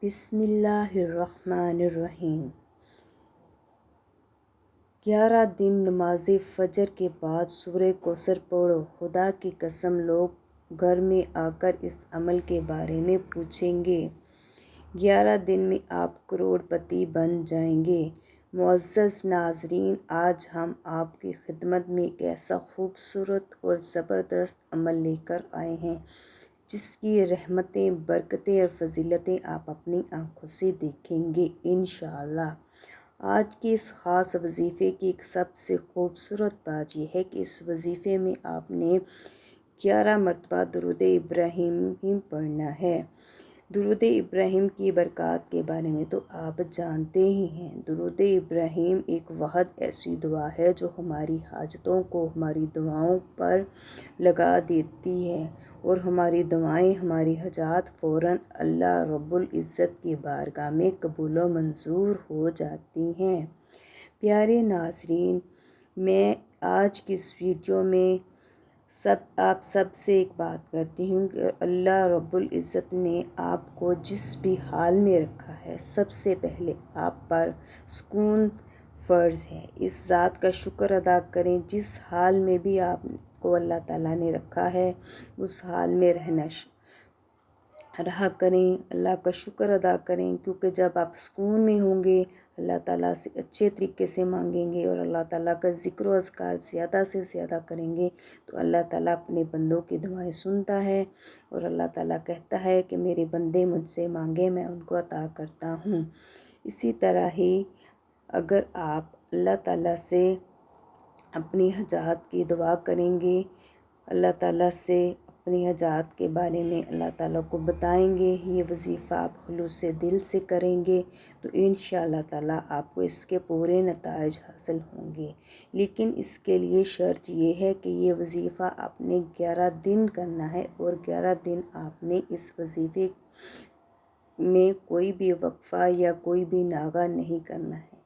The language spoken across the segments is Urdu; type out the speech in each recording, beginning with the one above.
بسم اللہ الرحمن الرحیم۔ 11 دن نماز فجر کے بعد سورہ کوثر پڑھو۔ خدا کی قسم لوگ گھر میں آ کر اس عمل کے بارے میں پوچھیں گے۔ 11 دن میں آپ کروڑ پتی بن جائیں گے۔ معزز ناظرین، آج ہم آپ کی خدمت میں ایک ایسا خوبصورت اور زبردست عمل لے کر آئے ہیں جس کی رحمتیں، برکتیں اور فضیلتیں آپ اپنی آنکھوں سے دیکھیں گے انشاءاللہ۔ آج کے اس خاص وظیفے کی ایک سب سے خوبصورت بات یہ ہے کہ اس وظیفے میں آپ نے 11 مرتبہ درود ابراہیم پڑھنا ہے۔ درود ابراہیم کی برکات کے بارے میں تو آپ جانتے ہی ہیں۔ درود ابراہیم ایک واحد ایسی دعا ہے جو ہماری حاجتوں کو ہماری دعاؤں پر لگا دیتی ہے اور ہماری دعائیں، ہماری حاجات فوراً اللہ رب العزت کی بارگاہ میں قبول و منظور ہو جاتی ہیں۔ پیارے ناظرین، میں آج کی اس ویڈیو میں آپ سب سے ایک بات کرتی ہوں کہ اللہ رب العزت نے آپ کو جس بھی حال میں رکھا ہے، سب سے پہلے آپ پر سکون فرض ہے۔ اس ذات کا شکر ادا کریں جس حال میں بھی آپ کو اللہ تعالیٰ نے رکھا ہے، اس حال میں رہا کریں، اللہ کا شکر ادا کریں، کیونکہ جب آپ سکون میں ہوں گے، اللہ تعالیٰ سے اچھے طریقے سے مانگیں گے اور اللہ تعالیٰ کا ذکر و اذکار زیادہ سے زیادہ کریں گے تو اللہ تعالیٰ اپنے بندوں کی دعائیں سنتا ہے اور اللہ تعالیٰ کہتا ہے کہ میرے بندے مجھ سے مانگے میں ان کو عطا کرتا ہوں۔ اسی طرح ہی اگر آپ اللہ تعالیٰ سے اپنی حاجات کی دعا کریں گے، اللہ تعالیٰ سے اپنی حاجات کے بارے میں اللہ تعالیٰ کو بتائیں گے، یہ وظیفہ آپ خلوص دل سے کریں گے تو انشاءاللہ تعالیٰ آپ کو اس کے پورے نتائج حاصل ہوں گے۔ لیکن اس کے لیے شرط یہ ہے کہ یہ وظیفہ آپ نے 11 دن کرنا ہے اور 11 دن آپ نے اس وظیفے میں کوئی بھی وقفہ یا کوئی بھی ناغہ نہیں کرنا ہے۔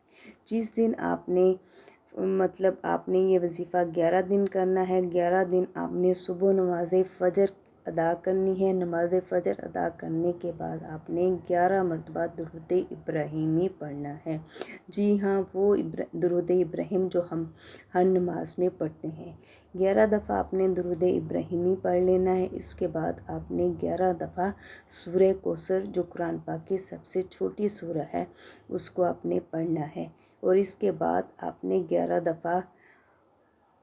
جس دن آپ نے آپ نے یہ وظیفہ 11 دن کرنا ہے، 11 دن آپ نے صبح نماز فجر ادا کرنی ہے۔ نماز فجر ادا کرنے کے بعد آپ نے 11 مرتبہ درود ابراہیمی پڑھنا ہے۔ جی ہاں، وہ درود ابراہیم جو ہم ہر نماز میں پڑھتے ہیں۔ 11 دفعہ آپ نے درود ابراہیمی پڑھ لینا ہے۔ اس کے بعد آپ نے 11 دفعہ سورہ کوثر جو قرآن پاک کی سب سے چھوٹی سورہ ہے اس کو آپ نے پڑھنا ہے اور اس کے بعد آپ نے 11 دفعہ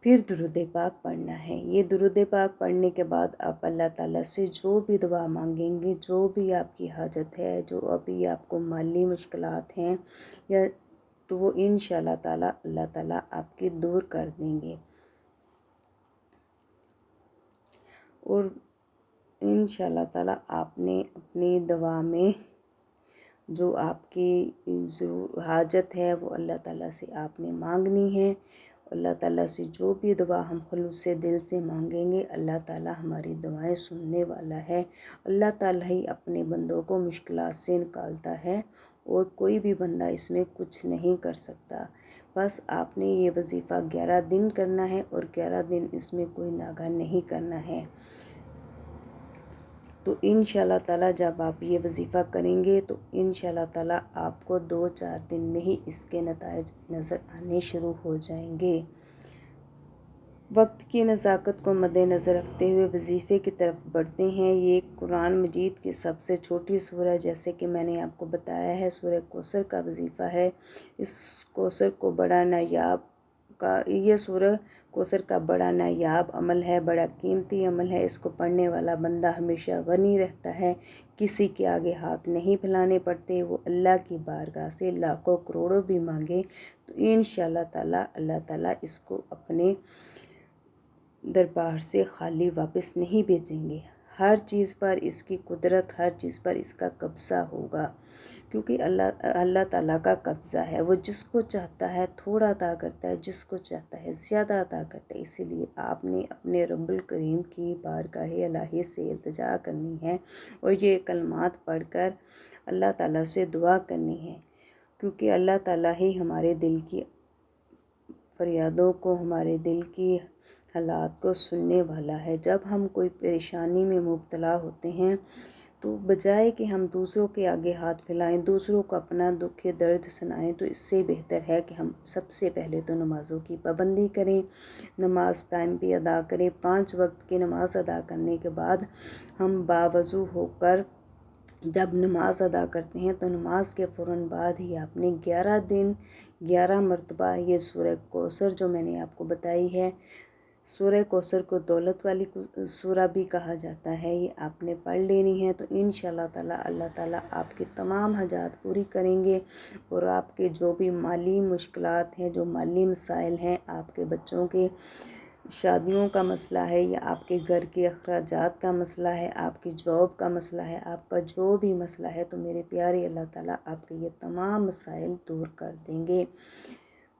پھر درود پاک پڑھنا ہے۔ یہ درود پاک پڑھنے کے بعد آپ اللہ تعالیٰ سے جو بھی دعا مانگیں گے، جو بھی آپ کی حاجت ہے، جو ابھی آپ کو مالی مشکلات ہیں یا تو وہ انشاءاللہ تعالیٰ اللہ تعالیٰ آپ کی دور کر دیں گے اور انشاءاللہ تعالیٰ آپ نے اپنی دعا میں جو آپ کی حاجت ہے وہ اللہ تعالیٰ سے آپ نے مانگنی ہے۔ اللہ تعالیٰ سے جو بھی دعا ہم خلوص دل سے مانگیں گے، اللہ تعالیٰ ہماری دعائیں سننے والا ہے۔ اللہ تعالیٰ ہی اپنے بندوں کو مشکلات سے نکالتا ہے اور کوئی بھی بندہ اس میں کچھ نہیں کر سکتا۔ بس آپ نے یہ وظیفہ 11 دن کرنا ہے اور 11 دن اس میں کوئی ناغہ نہیں کرنا ہے۔ تو انشاءاللہ تعالیٰ جب آپ یہ وظیفہ کریں گے تو انشاءاللہ تعالیٰ آپ کو 2-4 دن میں ہی اس کے نتائج نظر آنے شروع ہو جائیں گے۔ وقت کی نزاکت کو مد نظر رکھتے ہوئے وظیفے کی طرف بڑھتے ہیں۔ یہ قرآن مجید کی سب سے چھوٹی سورہ جیسے کہ میں نے آپ کو بتایا ہے سورہ کوثر کا وظیفہ ہے۔ اس کوثر کو بڑا نایاب یہ سورہ کوثر کا بڑا نایاب عمل ہے، بڑا قیمتی عمل ہے۔ اس کو پڑھنے والا بندہ ہمیشہ غنی رہتا ہے، کسی کے آگے ہاتھ نہیں پھیلانے پڑتے۔ وہ اللہ کی بارگاہ سے لاکھوں کروڑوں بھی مانگے تو انشاءاللہ تعالیٰ اللہ تعالیٰ اس کو اپنے دربار سے خالی واپس نہیں بھیجیں گے۔ ہر چیز پر اس کی قدرت، ہر چیز پر اس کا قبضہ ہوگا، کیونکہ اللہ تعالیٰ کا قبضہ ہے۔ وہ جس کو چاہتا ہے تھوڑا عطا کرتا ہے، جس کو چاہتا ہے زیادہ عطا کرتا ہے۔ اسی لیے آپ نے اپنے رب الکریم کی بارگاہ الہی سے التجا کرنی ہے اور یہ کلمات پڑھ کر اللہ تعالیٰ سے دعا کرنی ہے، کیونکہ اللہ تعالیٰ ہی ہمارے دل کی فریادوں کو، ہمارے دل کی حالات کو سننے والا ہے۔ جب ہم کوئی پریشانی میں مبتلا ہوتے ہیں تو بجائے کہ ہم دوسروں کے آگے ہاتھ پھیلائیں، دوسروں کو اپنا دکھ درد سنائیں، تو اس سے بہتر ہے کہ ہم سب سے پہلے تو نمازوں کی پابندی کریں، نماز ٹائم پہ ادا کریں۔ 5 وقت کی نماز ادا کرنے کے بعد ہم باوضو ہو کر جب نماز ادا کرتے ہیں تو نماز کے فوراً بعد ہی آپ نے 11 دن 11 مرتبہ یہ سورہ کوثر جو میں نے آپ کو بتائی ہے، سورہ کوثر کو دولت والی سورہ بھی کہا جاتا ہے، یہ آپ نے پڑھ لینی ہے۔ تو انشاءاللہ تعالی اللہ تعالیٰ آپ کے تمام حاجات پوری کریں گے، اور آپ کے جو بھی مالی مشکلات ہیں، جو مالی مسائل ہیں، آپ کے بچوں کے شادیوں کا مسئلہ ہے، یا آپ کے گھر کے اخراجات کا مسئلہ ہے، آپ کی جاب کا مسئلہ ہے، آپ کا جو بھی مسئلہ ہے، تو میرے پیارے اللہ تعالیٰ آپ کے یہ تمام مسائل دور کر دیں گے۔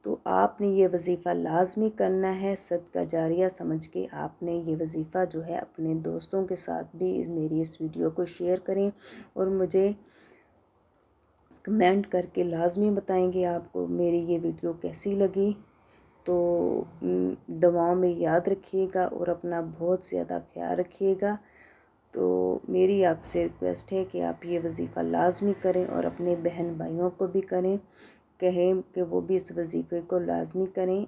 تو آپ نے یہ وظیفہ لازمی کرنا ہے، صدقہ جاریہ سمجھ کے آپ نے یہ وظیفہ جو ہے اپنے دوستوں کے ساتھ بھی میری اس ویڈیو کو شیئر کریں، اور مجھے کمنٹ کر کے لازمی بتائیں گے آپ کو میری یہ ویڈیو کیسی لگی۔ تو دعاؤں میں یاد رکھیے گا، اور اپنا بہت زیادہ خیال رکھیے گا۔ تو میری آپ سے ریکویسٹ ہے کہ آپ یہ وظیفہ لازمی کریں، اور اپنے بہن بھائیوں کو بھی کہیں کہ وہ بھی اس وظیفے کو لازمی کریں۔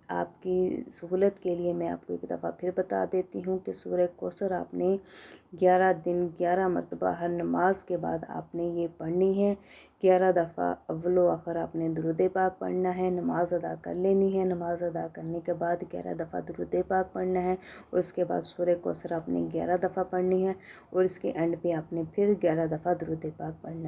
آپ کی سہولت کے لیے میں آپ کو ایک دفعہ پھر بتا دیتی ہوں کہ سورہ کوثر آپ نے 11 دن 11 مرتبہ ہر نماز کے بعد آپ نے یہ پڑھنی ہے۔ 11 دفعہ اول و آخر آپ نے درود پاک پڑھنا ہے، نماز ادا کر لینی ہے، نماز ادا کرنے کے بعد 11 دفعہ درود پاک پڑھنا ہے، اور اس کے بعد سورہ کوثر آپ نے 11 دفعہ پڑھنی ہے، اور اس کے اینڈ پہ آپ نے پھر 11 دفعہ درود پاک پڑھنا ہے۔